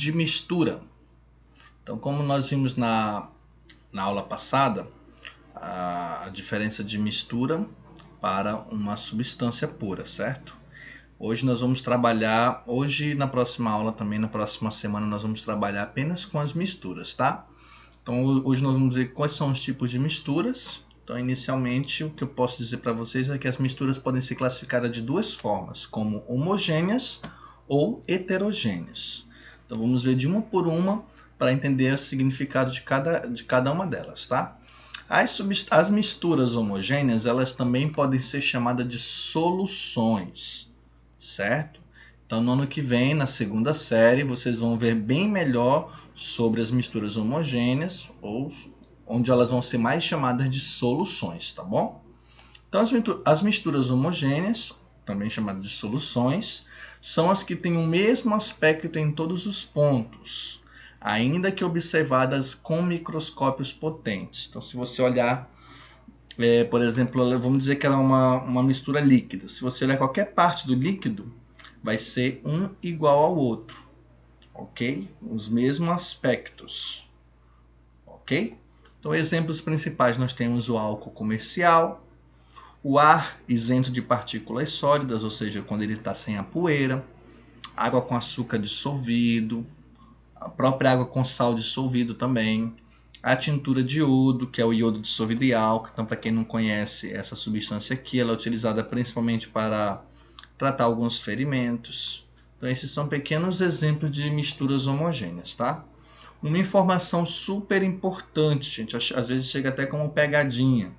de mistura. Então, como nós vimos na aula passada, a diferença de mistura para uma substância pura, certo? Hoje nós vamos trabalhar, na próxima aula também, na próxima semana, nós vamos trabalhar apenas com as misturas, tá? Então, hoje nós vamos ver quais são os tipos de misturas. Então, inicialmente, o que eu posso dizer para vocês é que as misturas podem ser classificadas de duas formas, como homogêneas ou heterogêneas. Então, vamos ver de uma por uma para entender o significado de cada uma delas, tá? As misturas homogêneas, elas também podem ser chamadas de soluções, certo? Então, no ano que vem, na segunda série, vocês vão ver bem melhor sobre as misturas homogêneas, ou onde elas vão ser mais chamadas de soluções, tá bom? Então, as misturas homogêneas, também chamadas de soluções, são as que têm o mesmo aspecto em todos os pontos, ainda que observadas com microscópios potentes. Então, se você olhar, por exemplo, vamos dizer que ela é uma mistura líquida. Se você olhar qualquer parte do líquido, vai ser um igual ao outro, ok? Os mesmos aspectos, ok? Então, exemplos principais, nós temos o álcool comercial, o ar isento de partículas sólidas, ou seja, quando ele está sem a poeira, água com açúcar dissolvido, a própria água com sal dissolvido também, a tintura de iodo, que é o iodo dissolvido em álcool. Então, para quem não conhece essa substância aqui, ela é utilizada principalmente para tratar alguns ferimentos. Então, esses são pequenos exemplos de misturas homogêneas, tá? Uma informação super importante, gente, às vezes chega até como pegadinha.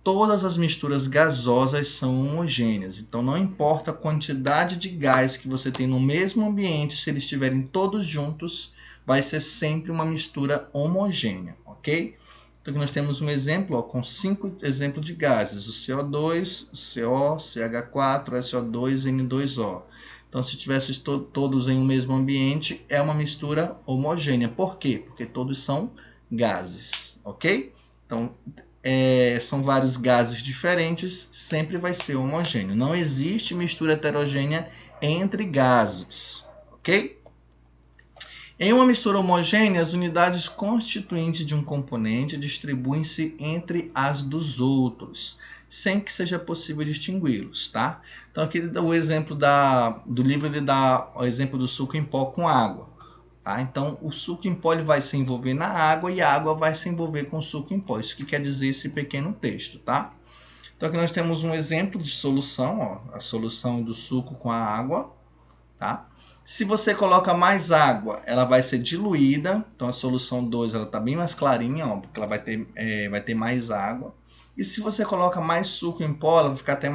Todas as misturas gasosas são homogêneas, então não importa a quantidade de gás que você tem no mesmo ambiente, se eles estiverem todos juntos, vai ser sempre uma mistura homogênea, ok? Então aqui nós temos um exemplo com 5 exemplos de gases, o CO2, o CO, CH4, SO2 e N2O. Então, se tivesse todos em um mesmo ambiente, é uma mistura homogênea. Por quê? Porque todos são gases, ok? Então, são vários gases diferentes, sempre vai ser homogêneo. Não existe mistura heterogênea entre gases, ok? Em uma mistura homogênea, as unidades constituintes de um componente distribuem-se entre as dos outros, sem que seja possível distingui-los, tá? Então, aqui o exemplo do livro ele dá o exemplo do suco em pó com água. Tá? Então, o suco em pó ele vai se envolver na água e a água vai se envolver com o suco em pó. Isso que quer dizer esse pequeno texto, tá? Então, aqui nós temos um exemplo de solução, ó, a solução do suco com a água, tá? Se você coloca mais água, ela vai ser diluída. Então, a solução 2 está bem mais clarinha, ó, porque ela vai ter mais água. E se você coloca mais suco em pó, ela vai ficar até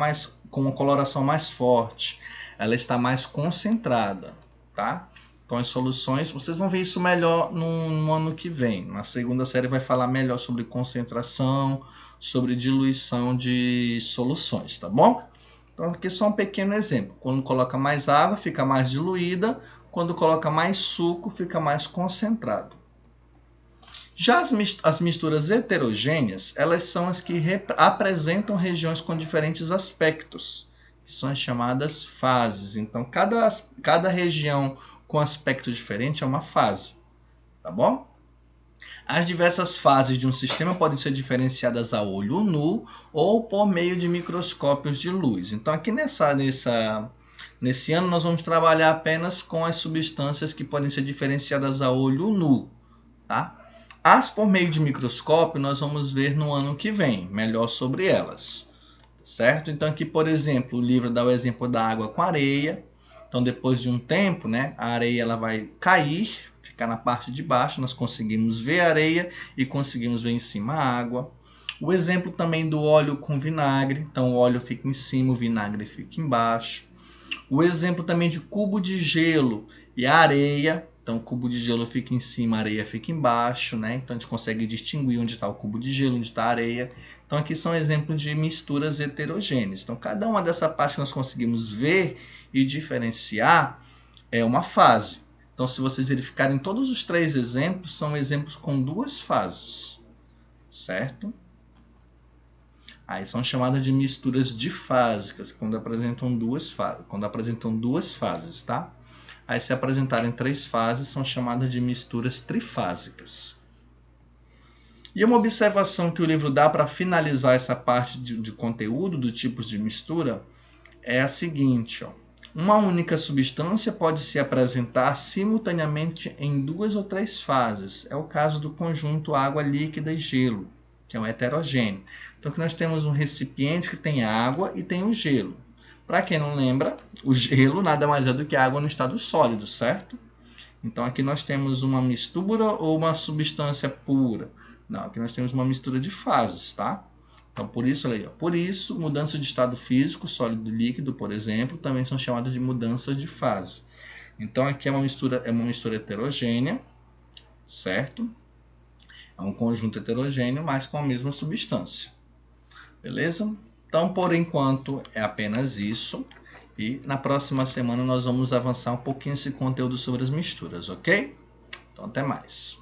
com uma coloração mais forte. Ela está mais concentrada, tá? Então, as soluções, vocês vão ver isso melhor no ano que vem. Na segunda série vai falar melhor sobre concentração, sobre diluição de soluções, tá bom? Então, aqui é só um pequeno exemplo. Quando coloca mais água, fica mais diluída. Quando coloca mais suco, fica mais concentrado. Já as misturas heterogêneas, elas são as que apresentam regiões com diferentes aspectos, que são as chamadas fases. Então, cada região com aspecto diferente é uma fase, tá bom? As diversas fases de um sistema podem ser diferenciadas a olho nu ou por meio de microscópios de luz. Então, aqui nesse ano, nós vamos trabalhar apenas com as substâncias que podem ser diferenciadas a olho nu, tá? As por meio de microscópio, nós vamos ver no ano que vem, melhor sobre elas, certo? Então, aqui, por exemplo, o livro dá o exemplo da água com areia. Então, depois de um tempo, né, a areia ela vai cair, ficar na parte de baixo, nós conseguimos ver a areia e conseguimos ver em cima a água. O exemplo também do óleo com vinagre, então o óleo fica em cima, o vinagre fica embaixo. O exemplo também de cubo de gelo e a areia, então o cubo de gelo fica em cima, a areia fica embaixo, né? Então a gente consegue distinguir onde está o cubo de gelo, onde está a areia. Então aqui são exemplos de misturas heterogêneas. Então cada uma dessa parte que nós conseguimos ver e diferenciar é uma fase. Então, se vocês verificarem, todos os 3 exemplos são exemplos com 2 fases, certo? Aí são chamadas de misturas difásicas, quando apresentam duas fases, tá? Aí, se apresentarem 3 fases, são chamadas de misturas trifásicas. E uma observação que o livro dá para finalizar essa parte de conteúdo dos tipos de mistura é a seguinte, ó. Uma única substância pode se apresentar simultaneamente em 2 ou 3 fases. É o caso do conjunto água líquida e gelo, que é um heterogêneo. Então, aqui nós temos um recipiente que tem água e tem o gelo. Para quem não lembra, o gelo nada mais é do que água no estado sólido, certo? Então, aqui nós temos uma mistura ou uma substância pura. Não, aqui nós temos uma mistura de fases, tá? Então, por isso, olha aí, ó, por isso, mudança de estado físico, sólido e líquido, por exemplo, também são chamadas de mudanças de fase. Então, aqui é uma mistura heterogênea, certo? É um conjunto heterogêneo, mas com a mesma substância. Beleza? Então, por enquanto, é apenas isso. E na próxima semana nós vamos avançar um pouquinho esse conteúdo sobre as misturas, ok? Então, até mais.